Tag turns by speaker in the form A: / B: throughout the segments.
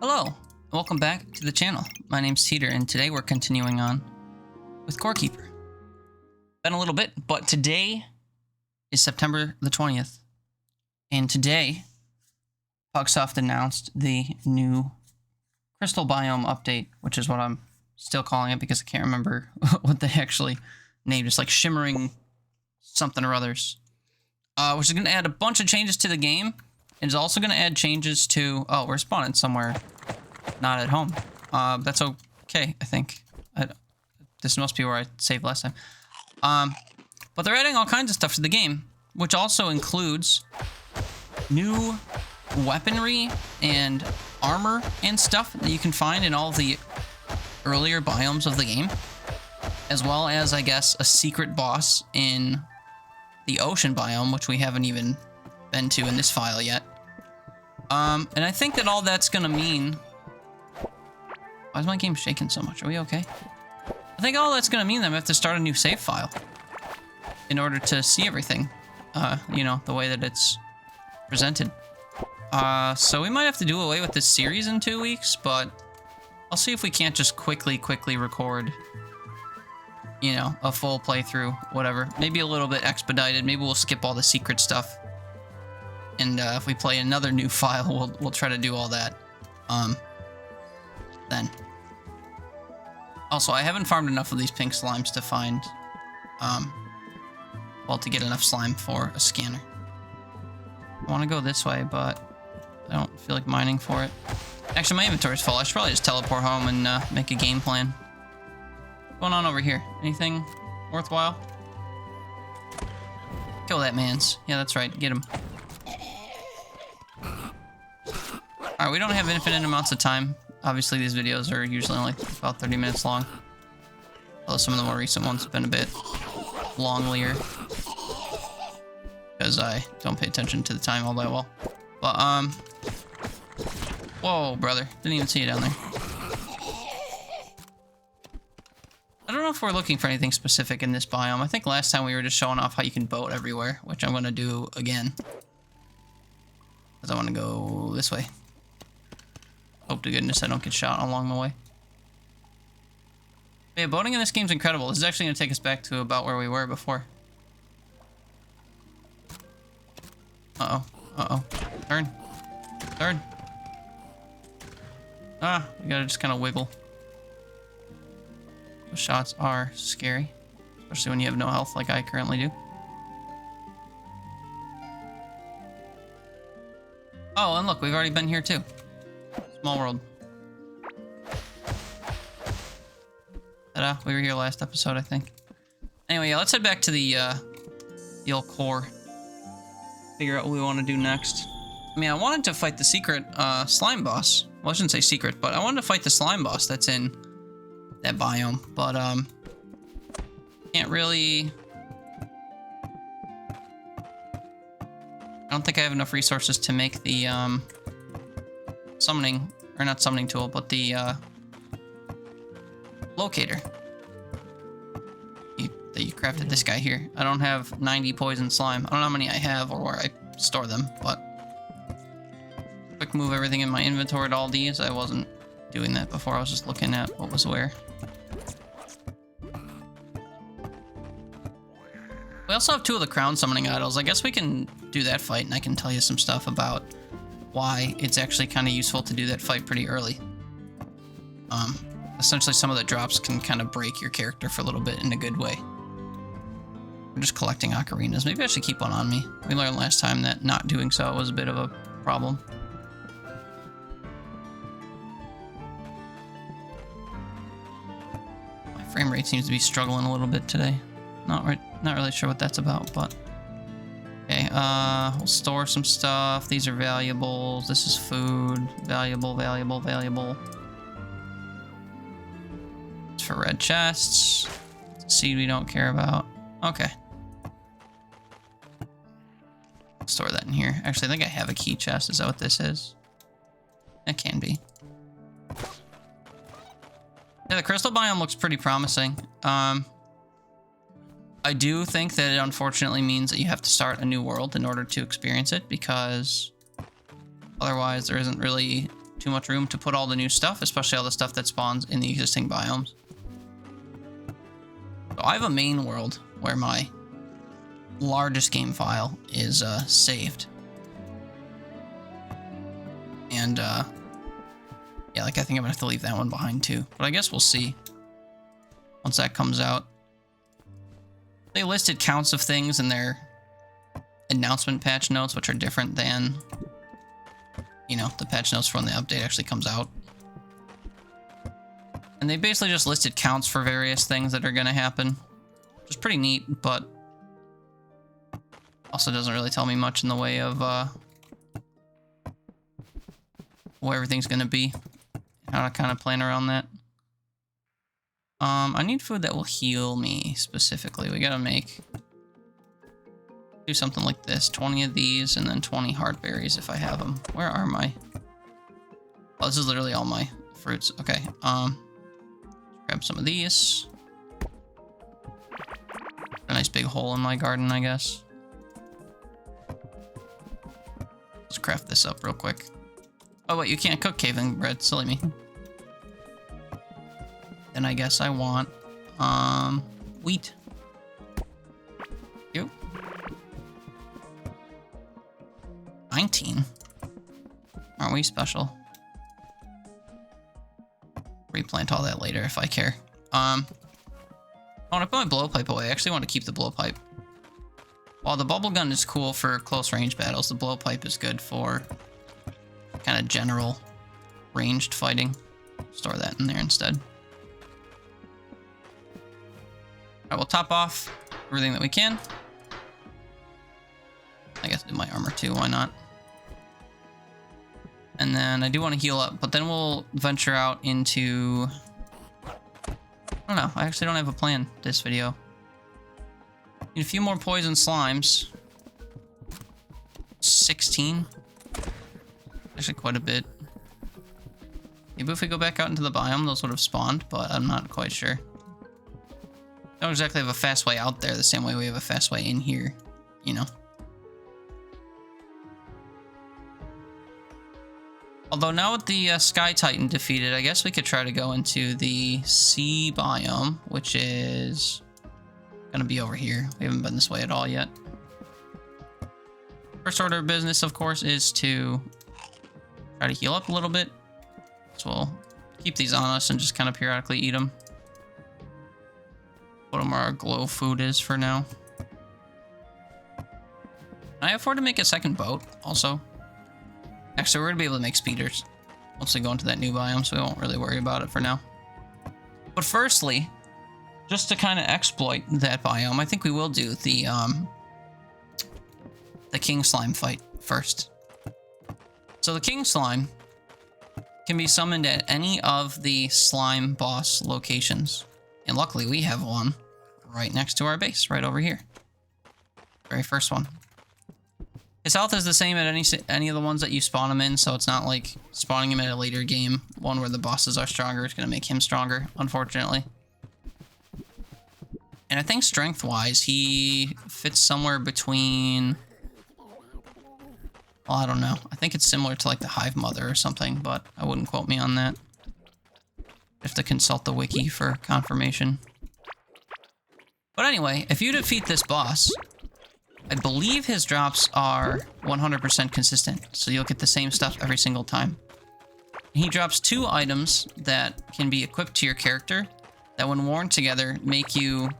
A: Hello, and welcome back to the channel. My name's Teeter, and today we're continuing on with Corekeeper. Been a little bit, but today is September the 20th, and today Pugsoft announced the new crystal biome update, which is what I'm still calling it because I can't remember what they actually named. It's like Shimmering something or others, which is going to add a bunch of changes to the game. It's also going to add changes to... Oh, we're spawning somewhere not at home. That's okay, I think. This must be where I saved last time. But they're adding all kinds of stuff to the game, which also includes new weaponry and armor and stuff that you can find in all of the earlier biomes of the game, as well as, I guess, a secret boss in the ocean biome, which we haven't even been to in this file yet. And I think that all that's gonna mean... Why is my game shaking so much? Are we okay? I think all that's gonna mean that I have to start a new save file in order to see everything, you know, the way that it's presented. So we might have to do away with this series in 2 weeks, but I'll see if we can't just quickly record, you know, a full playthrough, whatever. Maybe a little bit expedited. Maybe we'll skip all the secret stuff. And if we play another new file, we'll try to do all that then. Also, I haven't farmed enough of these pink slimes to find, well, to get enough slime for a scanner. I want to go this way, but I don't feel like mining for it. Actually, my inventory's full. I should probably just teleport home and make a game plan. What's going on over here? Anything worthwhile? Kill that man's. Yeah, that's right. Get him. Alright, we don't have infinite amounts of time. Obviously, these videos are usually only about 30 minutes long. Although some of the more recent ones have been a bit longlier. Because I don't pay attention to the time all that well. But, whoa, brother. Didn't even see you down there. I don't know if we're looking for anything specific in this biome. I think last time we were just showing off how you can boat everywhere, which I'm going to do again. Because I want to go this way. Hope to goodness I don't get shot along the way. Yeah, boating in this game's incredible. This is actually going to take us back to about where we were before. Uh-oh. Uh-oh. Turn. Turn. Ah, you gotta just kind of wiggle. Those shots are scary. Especially when you have no health like I currently do. Oh, and look, we've already been here too. Small world. Ta-da, we were here last episode, I think. Anyway, yeah, let's head back to the old core. Figure out what we want to do next. I mean, I wanted to fight the secret slime boss. Well, I shouldn't say secret, but I wanted to fight the slime boss that's in that biome. But, can't really... I don't think I have enough resources to make the, summoning, or not summoning tool, but the, locator. That you crafted this guy here. I don't have 90 poison slime. I don't know how many I have or where I store them, but quick move everything in my inventory at all these. I wasn't doing that before. I was just looking at what was where. We also have 2 of the crown summoning idols. I guess we can do that fight, and I can tell you some stuff about why it's actually kind of useful to do that fight pretty early. Essentially, some of the drops can kind of break your character for a little bit in a good way. I'm just collecting ocarinas. Maybe I should keep one on me. We learned last time that not doing so was a bit of a problem. My frame rate seems to be struggling a little bit today. Not really sure what that's about, but... Okay, we'll store some stuff. These are valuables. This is food. Valuable, valuable, valuable. It's for red chests. It's a seed we don't care about. Okay. Store that in here. Actually, I think I have a key chest. Is that what this is? It can be. Yeah, the crystal biome looks pretty promising. I do think that it unfortunately means that you have to start a new world in order to experience it, because otherwise there isn't really too much room to put all the new stuff, especially all the stuff that spawns in the existing biomes. So I have a main world where my largest game file is saved. And yeah, like I think I'm gonna have to leave that one behind too. But I guess we'll see once that comes out. They listed counts of things in their announcement patch notes, which are different than, you know, the patch notes for when the update actually comes out. And they basically just listed counts for various things that are going to happen, which is pretty neat, but also doesn't really tell me much in the way of where everything's going to be, how to kind of plan around that. I need food that will heal me specifically. We gotta do something like this. 20 of these and then 20 heart berries if I have them. Where are my... Oh, this is literally all my fruits. Okay, grab some of these. A nice big hole in my garden, I guess. Let's craft this up real quick. Oh wait, you can't cook caving bread. Silly me. Then I guess I want wheat. You. 19. Aren't we special? Replant all that later if I care. I want to put my blowpipe away. I actually want to keep the blowpipe. While the bubble gun is cool for close range battles, the blowpipe is good for kind of general ranged fighting. Store that in there instead. Alright, we'll top off everything that we can. I guess do my armor too, why not? And then I do want to heal up, but then we'll venture out into... I don't know, I actually don't have a plan this video. Need a few more poison slimes. 16. Actually quite a bit. Maybe if we go back out into the biome, those would have spawned, but I'm not quite sure. Don't exactly have a fast way out there the same way we have a fast way in here, you know. Although now with the Sky Titan defeated, I guess we could try to go into the sea biome, which is gonna be over here. We haven't been this way at all yet. First order of business, of course, is to try to heal up a little bit. So we'll keep these on us and just kind of periodically eat them. What our glow food is for now. Can I afford to make a second boat also? Actually, we're gonna be able to make speeders once we go into that new biome, so we won't really worry about it for now. But firstly, just to kind of exploit that biome, I think we will do the king slime fight first. So the king slime can be summoned at any of the slime boss locations. And luckily we have one right next to our base, right over here. Very first one. His health is the same at any of the ones that you spawn him in, so it's not like spawning him at a later game, one where the bosses are stronger, is going to make him stronger, unfortunately. And I think strength-wise, he fits somewhere between... Well, I don't know. I think it's similar to like the Hive Mother or something, but I wouldn't quote me on that. I have to consult the wiki for confirmation. But anyway, if you defeat this boss, I believe his drops are 100% consistent, so you'll get the same stuff every single time. He drops 2 items that can be equipped to your character that when worn together make you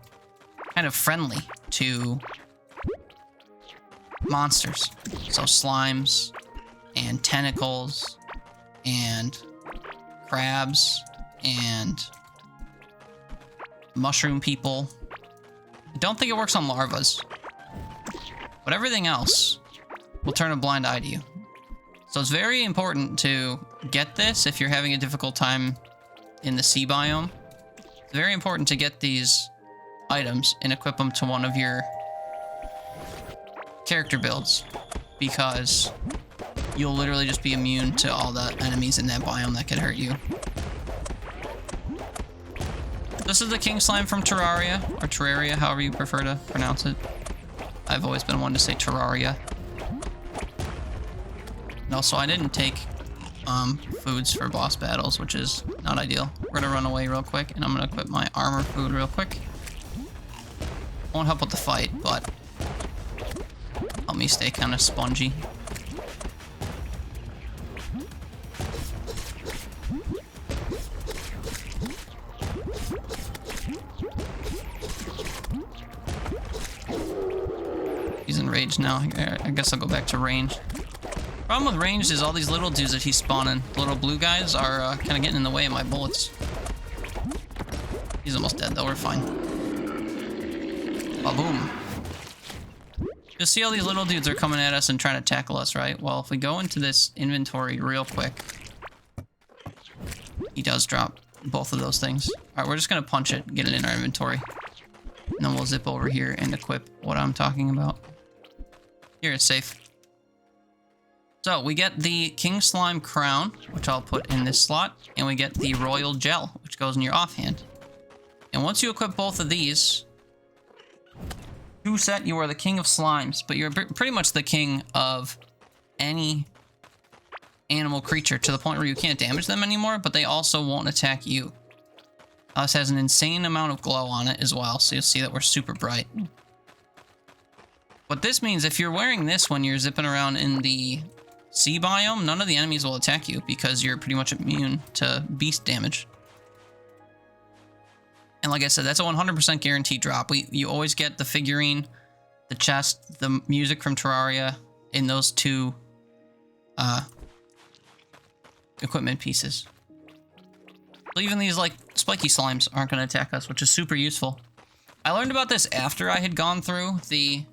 A: kind of friendly to monsters. So slimes and tentacles and crabs and mushroom people. I don't think it works on larvas, but everything else will turn a blind eye to you. So it's very important to get this if you're having a difficult time in the sea biome. It's very important to get these items and equip them to one of your character builds, because you'll literally just be immune to all the enemies in that biome that could hurt you. This is the king slime from Terraria, or Terraria, however you prefer to pronounce it. I've always been one to say Terraria. And also, I didn't take foods for boss battles, which is not ideal. We're gonna run away real quick, and I'm gonna equip my armor food real quick. Won't help with the fight, but help me stay kind of spongy. He's enraged now. I guess I'll go back to range. Problem with ranged is all these little dudes that he's spawning. The little blue guys are kind of getting in the way of my bullets. He's almost dead though, we're fine. Ba-boom. Just see all these little dudes are coming at us and trying to tackle us, right? Well, if we go into this inventory real quick, he does drop both of those things. Alright, we're just gonna punch it, get it in our inventory. And then we'll zip over here and equip what I'm talking about. Here, it's safe. So, we get the King Slime Crown, which I'll put in this slot, and we get the Royal Gel, which goes in your offhand. And once you equip both of these, you set, you are the King of Slimes, but you're pretty much the king of any animal creature to the point where you can't damage them anymore, but they also won't attack you. This has an insane amount of glow on it as well, so you'll see that we're super bright. What this means, if you're wearing this when you're zipping around in the sea biome, none of the enemies will attack you because you're pretty much immune to beast damage. And like I said, that's a 100% guaranteed drop. You always get the figurine, the chest, the music from Terraria in those two equipment pieces. So even these like spiky slimes aren't going to attack us, which is super useful. I learned about this after I had gone through the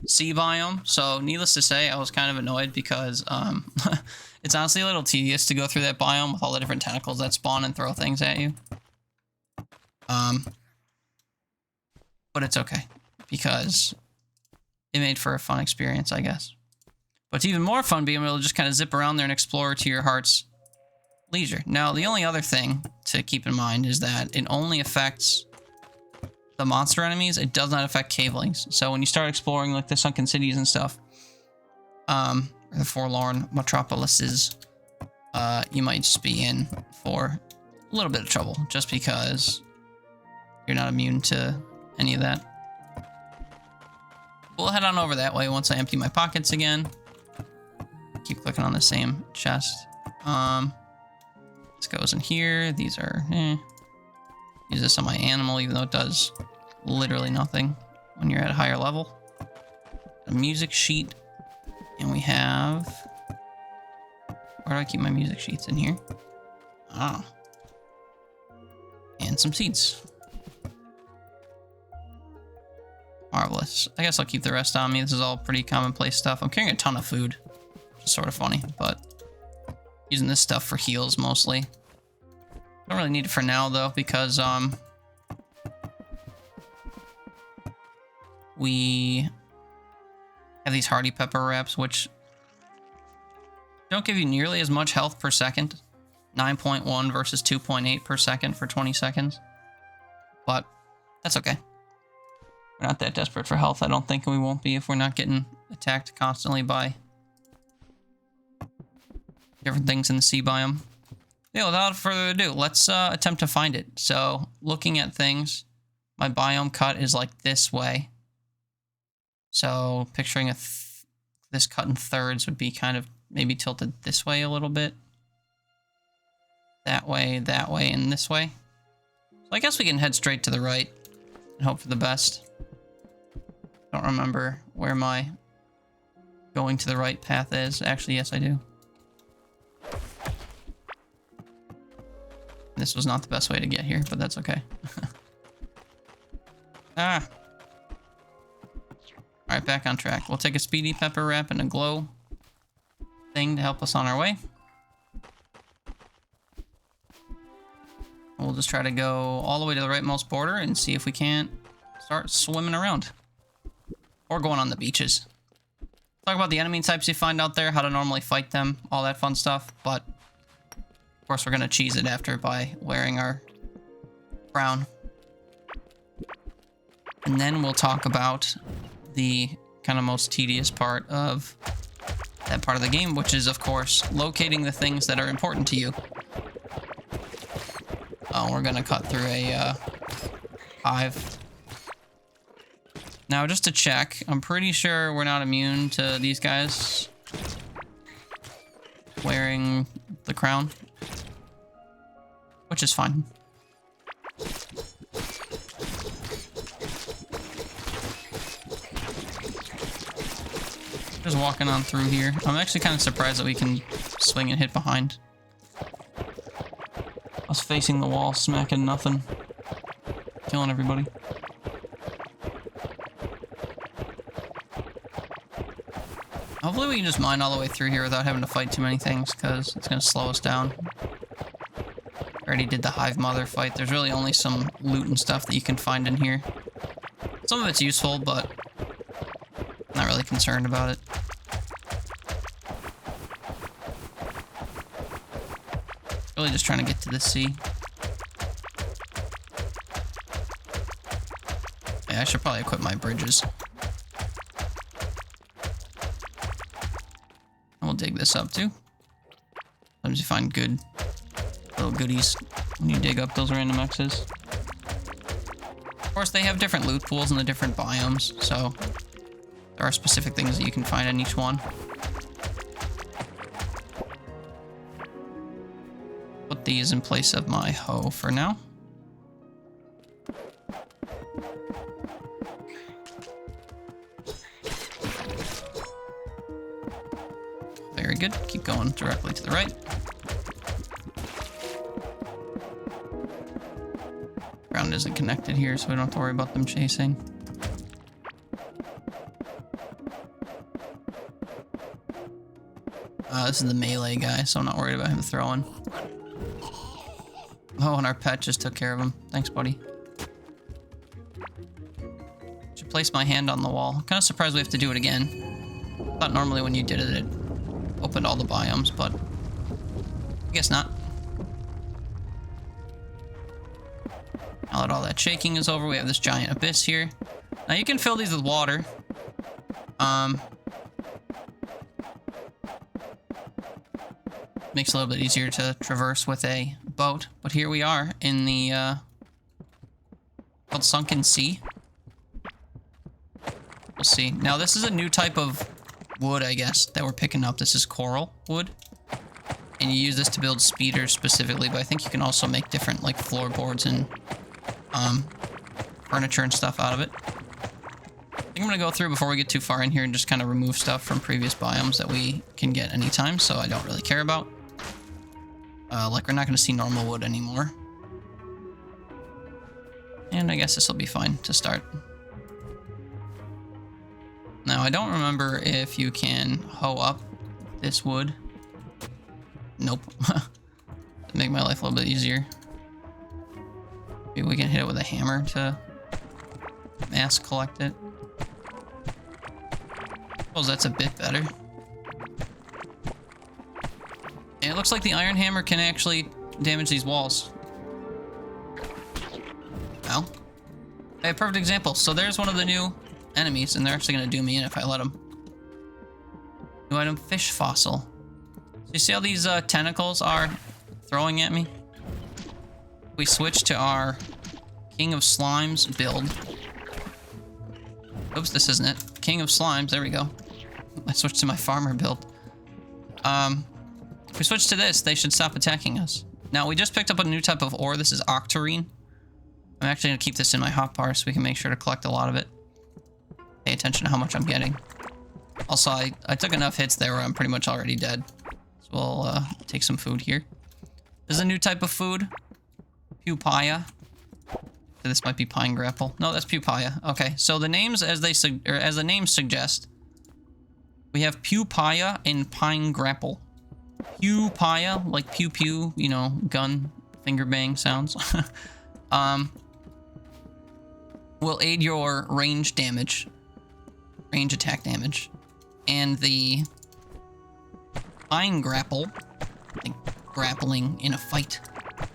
A: sea biome, so needless to say, I was kind of annoyed because it's honestly a little tedious to go through that biome with all the different tentacles that spawn and throw things at you. But it's okay because it made for a fun experience, I guess. But it's even more fun being able to just kind of zip around there and explore to your heart's leisure. Now, the only other thing to keep in mind is that it only affects the monster enemies. It does not affect cavelings. So when you start exploring like the sunken cities and stuff, or the forlorn metropolises, you might just be in for a little bit of trouble just because you're not immune to any of that. We'll head on over that way once I empty my pockets again. Keep clicking on the same chest. This goes in here. These are, Use this on my animal, even though it does literally nothing when you're at a higher level. A music sheet. And we have... Where do I keep my music sheets? In here? Ah. And some seeds. Marvelous. I guess I'll keep the rest on me. This is all pretty commonplace stuff. I'm carrying a ton of food, which is sort of funny, but using this stuff for heals mostly. Don't really need it for now though, because we have these hardy pepper wraps, which don't give you nearly as much health per second. 9.1 versus 2.8 per second for 20 seconds. But that's okay. We're not that desperate for health, I don't think, and we won't be if we're not getting attacked constantly by different things in the sea biome. Yeah, without further ado, let's attempt to find it. So, looking at things, my biome cut is like this way. So, picturing this cut in thirds would be kind of maybe tilted this way a little bit. That way, and this way. So I guess we can head straight to the right and hope for the best. Don't remember where my going to the right path is. Actually, yes, I do. This was not the best way to get here, but that's okay. Ah. Alright, back on track. We'll take a speedy pepper wrap and a glow thing to help us on our way. We'll just try to go all the way to the rightmost border and see if we can't start swimming around. Or going on the beaches. Talk about the enemy types you find out there, how to normally fight them, all that fun stuff, but of course we're gonna cheese it after by wearing our crown. And then we'll talk about the kind of most tedious part of that part of the game, which is, of course, locating the things that are important to you. Oh, we're gonna cut through a hive. Now, just to check, I'm pretty sure we're not immune to these guys wearing the crown, which is fine. Just walking on through here. I'm actually kind of surprised that we can swing and hit behind. I was facing the wall, smacking nothing. Killing everybody. Hopefully we can just mine all the way through here without having to fight too many things, because it's going to slow us down. Already did the hive mother fight. There's really only some loot and stuff that you can find in here. Some of it's useful, but I'm not really concerned about it. Really just trying to get to the sea. Yeah, I should probably equip my bridges. And we'll dig this up too. Sometimes you find good little goodies when you dig up those random X's. Of course, they have different loot pools in the different biomes, so there are specific things that you can find in each one. Put these in place of my hoe for now. Very good. Keep going directly to the right. Ground isn't connected here, so we don't have to worry about them chasing. This is the melee guy, so I'm not worried about him throwing. Oh, and our pet just took care of him. Thanks, buddy. Should place my hand on the wall. I'm kind of surprised we have to do it again. Thought normally when you did it, it opened all the biomes, but I guess not. Now that all that shaking is over, we have this giant abyss here. Now you can fill these with water. Makes it a little bit easier to traverse with a boat, but here we are in the called Sunken Sea. We'll see. Now this is a new type of wood, I guess, that we're picking up. This is coral wood, and you use this to build speeders specifically, but I think you can also make different like floorboards and furniture and stuff out of it. I think I'm gonna go through before we get too far in here and just kind of remove stuff from previous biomes that we can get anytime, so I don't really care about. Like we're not gonna see normal wood anymore. And I guess this will be fine to start. Now I don't remember if you can hoe up this wood. Nope. To make my life a little bit easier. Maybe we can hit it with a hammer to mass collect it. Suppose that's a bit better. And it looks like the iron hammer can actually damage these walls. Well, a perfect example. So there's one of the new enemies, and they're actually going to do me in if I let them. New item, fish fossil. So you see how these tentacles are throwing at me? We switch to our King of Slimes build. Oops, this isn't it. King of Slimes, there we go. I switched to my farmer build. If we switch to this, they should stop attacking us. Now, we just picked up a new type of ore. This is octarine. I'm actually going to keep this in my hotbar so we can make sure to collect a lot of it. Pay attention to how much I'm getting. Also, I took enough hits there where I'm pretty much already dead. So we'll take some food here. This is a new type of food. Pupaya. This might be pine grapple. No, that's pupaya. Okay, so the names as the names suggest, we have pupaya and pine grapple. Pupaya, like pew pew, you know, gun finger bang sounds. Will aid your range damage, range attack damage, and the pine grapple, like grappling in a fight,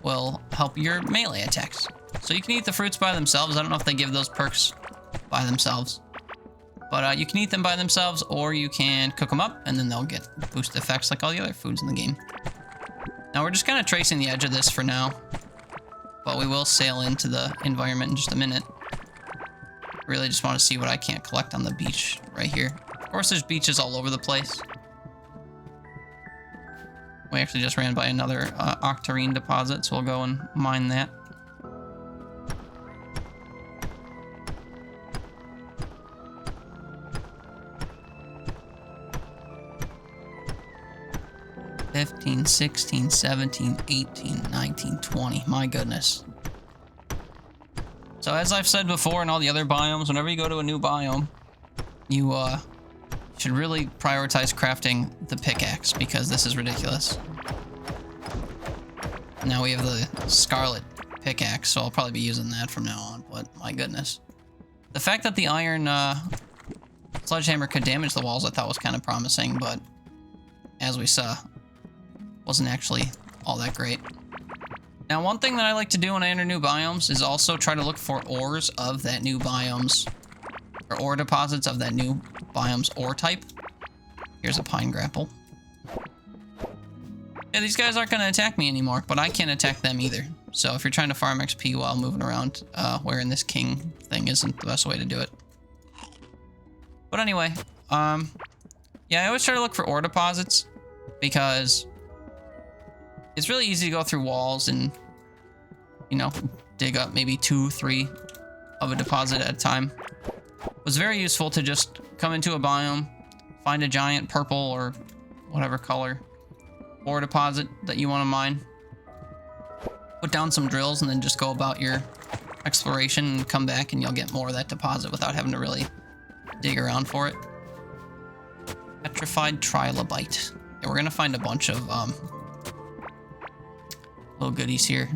A: will help your melee attacks. So you can eat the fruits by themselves. I don't know if they give those perks by themselves, But you can eat them by themselves, or you can cook them up, and then they'll get boost effects like all the other foods in the game. Now we're just kind of tracing the edge of this for now, but we will sail into the environment in just a minute. Really just want to see what I can't collect on the beach right here. Of course, there's beaches all over the place. We actually just ran by another octarine deposit, so we'll go and mine that. $15, $16, $17, $18, $19, $20. My goodness. So as I've said before in all the other biomes, whenever you go to a new biome, you should really prioritize crafting the pickaxe, because this is ridiculous. Now we have the scarlet pickaxe, so I'll probably be using that from now on, but my goodness. The fact that the iron sledgehammer could damage the walls I thought was kind of promising, but as we saw, wasn't actually all that great. Now, one thing that I like to do when I enter new biomes is also try to look for ores of that new biome's, or ore deposits of that new biome's ore type. Here's a pine grapple. Yeah, these guys aren't going to attack me anymore, but I can't attack them either. So if you're trying to farm XP while moving around, wearing this king thing isn't the best way to do it. But anyway, yeah, I always try to look for ore deposits, because it's really easy to go through walls and, you know, dig up maybe 2, 3 of a deposit at a time. It was very useful to just come into a biome, find a giant purple or whatever color ore deposit that you want to mine, put down some drills, and then just go about your exploration and come back and you'll get more of that deposit without having to really dig around for it. Petrified trilobite. Yeah, we're going to find a bunch of little goodies here.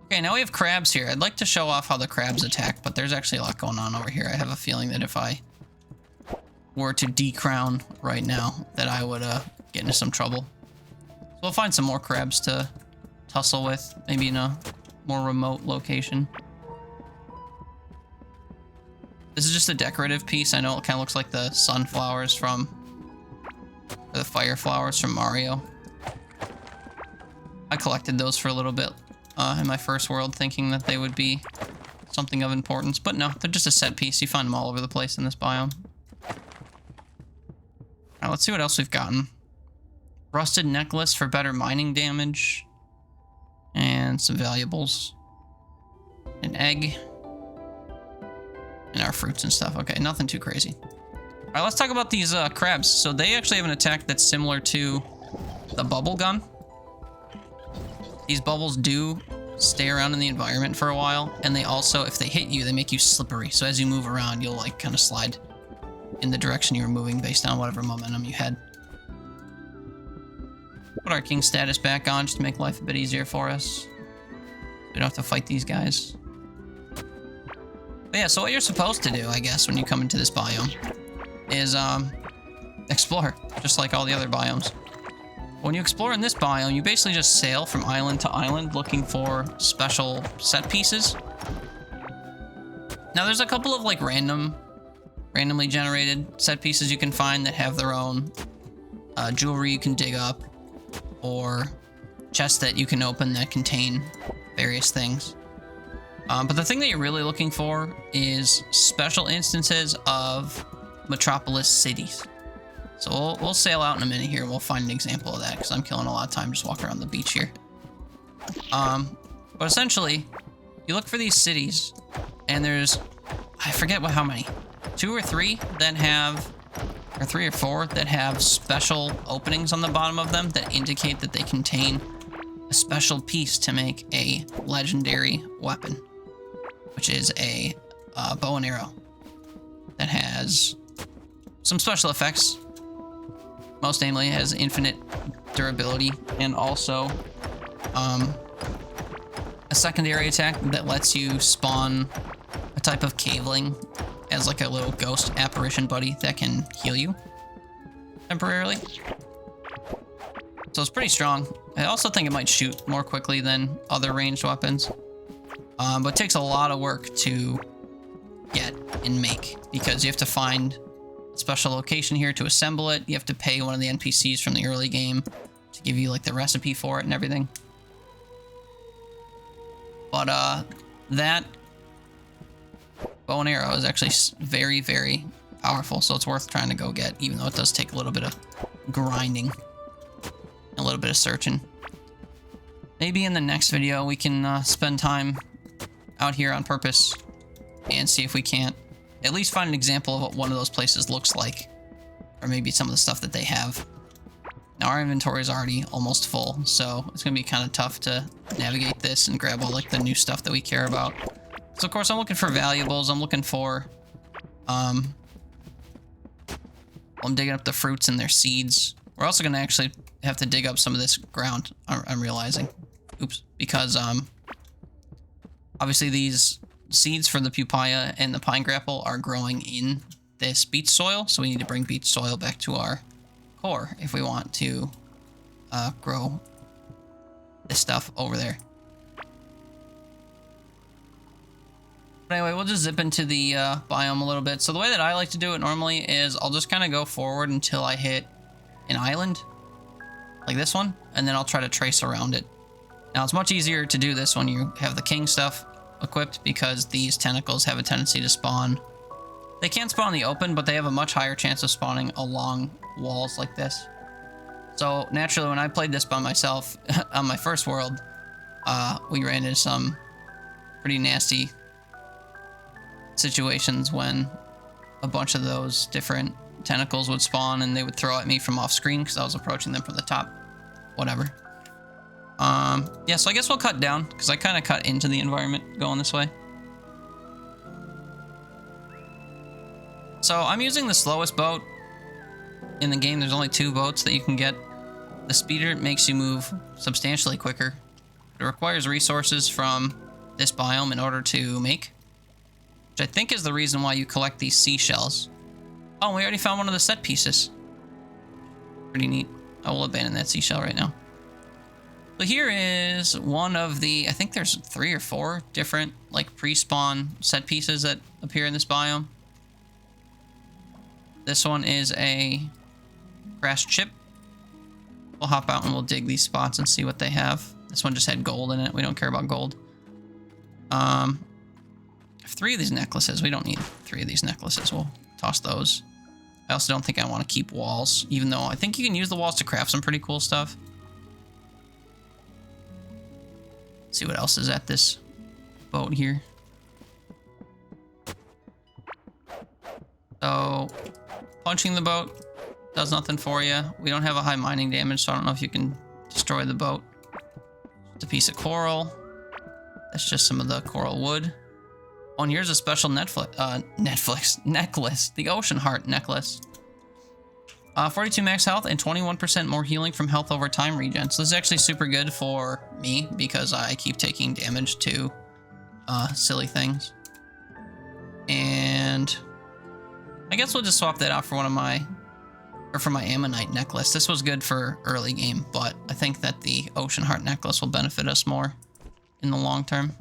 A: Okay, now we have crabs here. I'd like to show off how the crabs attack, but there's actually a lot going on over here. I have a feeling that if I were to decrown right now, that I would get into some trouble. So we'll find some more crabs to tussle with, maybe in a more remote location. This is just a decorative piece. I know it kind of looks like the sunflowers from, or the fire flowers from Mario. I collected those for a little bit in my first world, thinking that they would be something of importance, but no, they're just a set piece. You find them all over the place in this biome. Alright, let's see what else we've gotten. Rusted necklace for better mining damage, and some valuables. An egg, and our fruits and stuff. Okay, nothing too crazy. Alright, let's talk about these crabs. So they actually have an attack that's similar to the bubble gun. These bubbles do stay around in the environment for a while, and they also, if they hit you, they make you slippery. So as you move around, you'll like kind of slide in the direction you were moving based on whatever momentum you had. Put our king status back on just to make life a bit easier for us. We don't have to fight these guys. But yeah, so what you're supposed to do, I guess, when you come into this biome is explore, just like all the other biomes. When you explore in this biome, you basically just sail from island to island looking for special set pieces. Now there's a couple of like randomly generated set pieces you can find that have their own jewelry you can dig up, or chests that you can open that contain various things. But the thing that you're really looking for is special instances of metropolis cities. So we'll sail out in a minute here and we'll find an example of that, because I'm killing a lot of time just walking around the beach here. But essentially, you look for these cities, and there's, I forget how many, 2 or 3 that have, or 3 or 4 that have special openings on the bottom of them that indicate that they contain a special piece to make a legendary weapon, which is a bow and arrow that has some special effects. Most namely, it has infinite durability, and also a secondary attack that lets you spawn a type of caveling as like a little ghost apparition buddy that can heal you temporarily. So it's pretty strong. I also think it might shoot more quickly than other ranged weapons, but it takes a lot of work to get and make, because you have to find special location here to assemble it. You have to pay one of the NPCs from the early game to give you like the recipe for it and everything. But that bow and arrow is actually very, very powerful, so it's worth trying to go get, even though it does take a little bit of grinding and a little bit of searching. Maybe in the next video we can spend time out here on purpose and see if we can't at least find an example of what one of those places looks like, or maybe some of the stuff that they have. Now our inventory is already almost full, so it's gonna be kind of tough to navigate this and grab all like the new stuff that we care about. So of course I'm looking for valuables. I'm looking for I'm digging up the fruits and their seeds. We're also gonna actually have to dig up some of this ground, I'm realizing. Oops, because obviously these seeds for the pupaya and the pine grapple are growing in this beach soil, so we need to bring beach soil back to our core if we want to grow this stuff over there. But anyway, we'll just zip into the biome a little bit. So the way that I like to do it normally is I'll just kind of go forward until I hit an island, like this one, and then I'll try to trace around it. Now it's much easier to do this when you have the king stuff equipped, because these tentacles have a tendency to spawn. They can spawn in the open, but they have a much higher chance of spawning along walls like this. So naturally, when I played this by myself on my first world, we ran into some pretty nasty situations when a bunch of those different tentacles would spawn and they would throw at me from off screen because I was approaching them from the top. Whatever. Yeah, so I guess we'll cut down because I kind of cut into the environment going this way. So I'm using the slowest boat in the game. There's only 2 boats that you can get. The speeder makes you move substantially quicker. It requires resources from this biome in order to make, which I think is the reason why you collect these seashells. Oh, we already found one of the set pieces. Pretty neat. I will abandon that seashell right now. So here is one of the, I think there's 3 or 4 different like pre-spawn set pieces that appear in this biome. This one is a crashed ship. We'll hop out and we'll dig these spots and see what they have. This one just had gold in it. We don't care about gold. 3 of these necklaces. We don't need 3 of these necklaces. We'll toss those. I also don't think I want to keep walls, even though I think you can use the walls to craft some pretty cool stuff. Let's see what else is at this boat here. So, punching the boat does nothing for you. We don't have a high mining damage, so I don't know if you can destroy the boat. It's a piece of coral. That's just some of the coral wood. Oh, and here's a special necklace. The Ocean Heart necklace. 42 max health and 21% more healing from health over time regen. So this is actually super good for me because I keep taking damage to silly things. And I guess we'll just swap that out for one of my, or for my ammonite necklace. This was good for early game, but I think that the Ocean Heart necklace will benefit us more in the long term.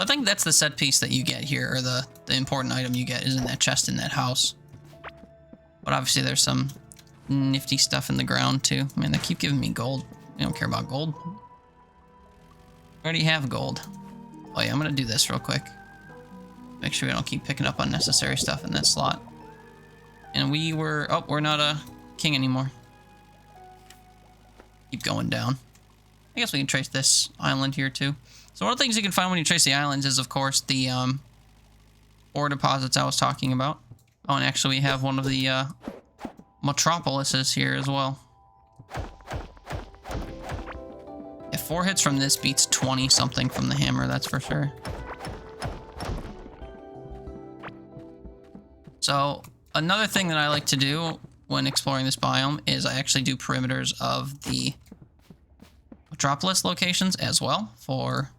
A: I think that's the set piece that you get here, or the important item you get is in that chest in that house. But obviously there's some nifty stuff in the ground too. Man, they keep giving me gold. I don't care about gold. I already have gold. Oh yeah, I'm gonna do this real quick. Make sure we don't keep picking up unnecessary stuff in that slot. And we're not a king anymore. Keep going down. I guess we can trace this island here too. So one of the things you can find when you trace the islands is, of course, the ore deposits I was talking about. Oh, and actually we have one of the metropolises here as well. Yeah, 4 hits from this beats 20 something from the hammer, that's for sure. So another thing that I like to do when exploring this biome is I actually do perimeters of the metropolis locations as well, for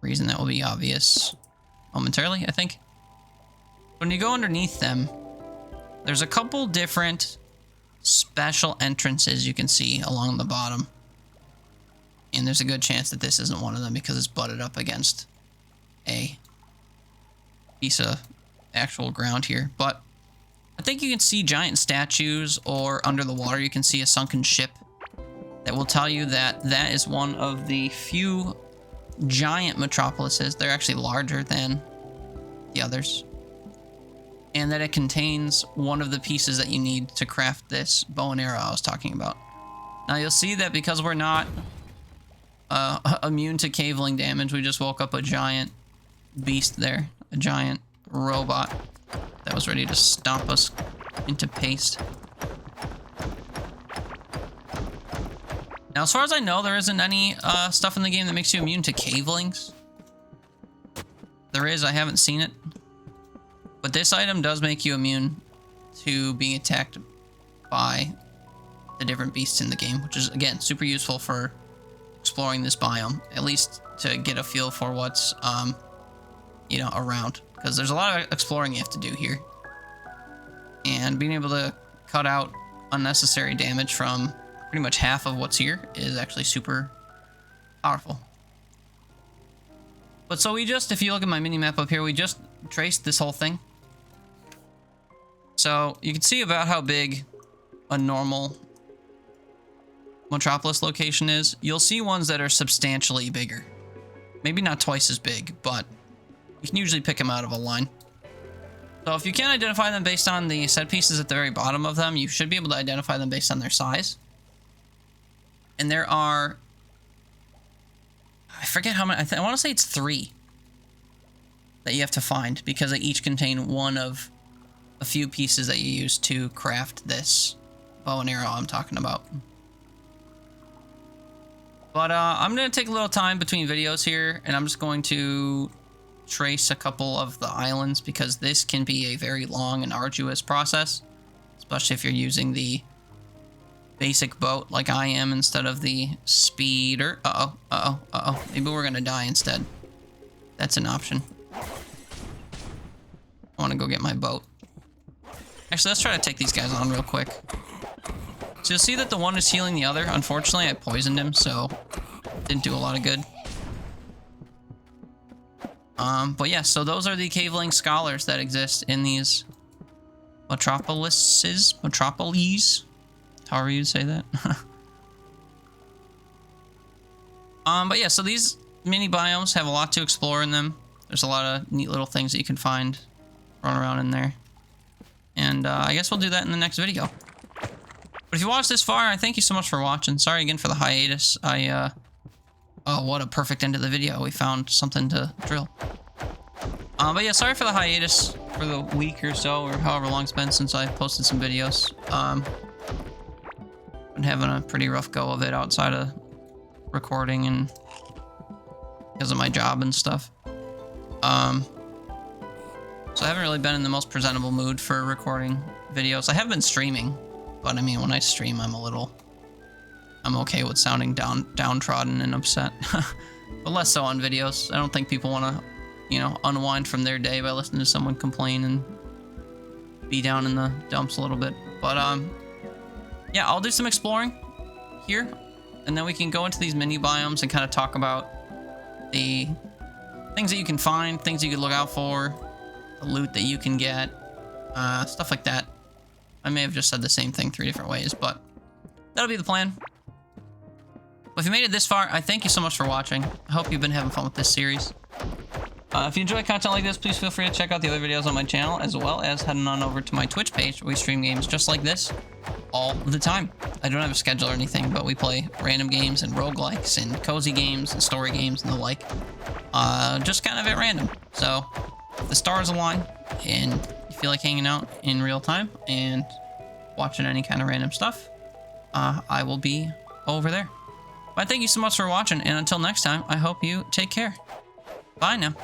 A: reason that will be obvious momentarily, I think. When you go underneath them, there's a couple different special entrances you can see along the bottom. And there's a good chance that this isn't one of them because it's butted up against a piece of actual ground here, but I think you can see giant statues, or under the water you can see a sunken ship that will tell you that that is one of the few giant metropolises. They're actually larger than the others, and that it contains one of the pieces that you need to craft this bow and arrow I was talking about. Now you'll see that because we're not immune to caveling damage, we just woke up a giant beast there, a giant robot that was ready to stomp us into paste. Now, as far as I know, there isn't any stuff in the game that makes you immune to cavelings. There is, I haven't seen it. But this item does make you immune to being attacked by the different beasts in the game, which is, again, super useful for exploring this biome, at least to get a feel for what's, you know, around. Because there's a lot of exploring you have to do here. And being able to cut out unnecessary damage from pretty much half of what's here is actually super powerful. But so we just, if you look at my mini-map up here, we just traced this whole thing. So you can see about how big a normal Metropolis location is. You'll see ones that are substantially bigger. Maybe not twice as big, but you can usually pick them out of a line. So if you can't identify them based on the set pieces at the very bottom of them, you should be able to identify them based on their size. And there are, I forget how many, I want to say it's 3 that you have to find, because they each contain one of a few pieces that you use to craft this bow and arrow I'm talking about. But I'm going to take a little time between videos here, and I'm just going to trace a couple of the islands, because this can be a very long and arduous process, especially if you're using the basic boat like I am instead of the speeder. Maybe we're gonna die instead. That's an option. I want to go get my boat. Actually, let's try to take these guys on real quick. So you'll see that the one is healing the other. Unfortunately, I poisoned him, so didn't do a lot of good. But yeah, so those are the caveling scholars that exist in these metropolises, however you'd say that. But yeah, so these mini biomes have a lot to explore in them. There's a lot of neat little things that you can find, run around in there. And I guess we'll do that in the next video. But if you watched this far, I thank you so much for watching. Sorry again for the hiatus. Oh, what a perfect end of the video. We found something to drill. But yeah, sorry for the hiatus for the week or so, or however long it's been since I posted some videos. Been having a pretty rough go of it outside of recording and because of my job and stuff. So I haven't really been in the most presentable mood for recording videos. I have been streaming, but I mean, when I stream, I'm okay with sounding downtrodden and upset. But less so on videos. I don't think people want to, you know, unwind from their day by listening to someone complain and be down in the dumps a little bit. But yeah, I'll do some exploring here, and then we can go into these mini biomes and kind of talk about the things that you can find, things you can look out for, the loot that you can get, stuff like that. I may have just said the same thing 3 different ways, but that'll be the plan. But if you made it this far, I thank you so much for watching. I hope you've been having fun with this series. If you enjoy content like this, please feel free to check out the other videos on my channel, as well as heading on over to my Twitch page, where we stream games just like this all the time. I don't have a schedule or anything, but we play random games and roguelikes and cozy games and story games and the like. Just kind of at random. So if the stars align and you feel like hanging out in real time and watching any kind of random stuff, I will be over there. But thank you so much for watching, and until next time, I hope you take care. Bye now.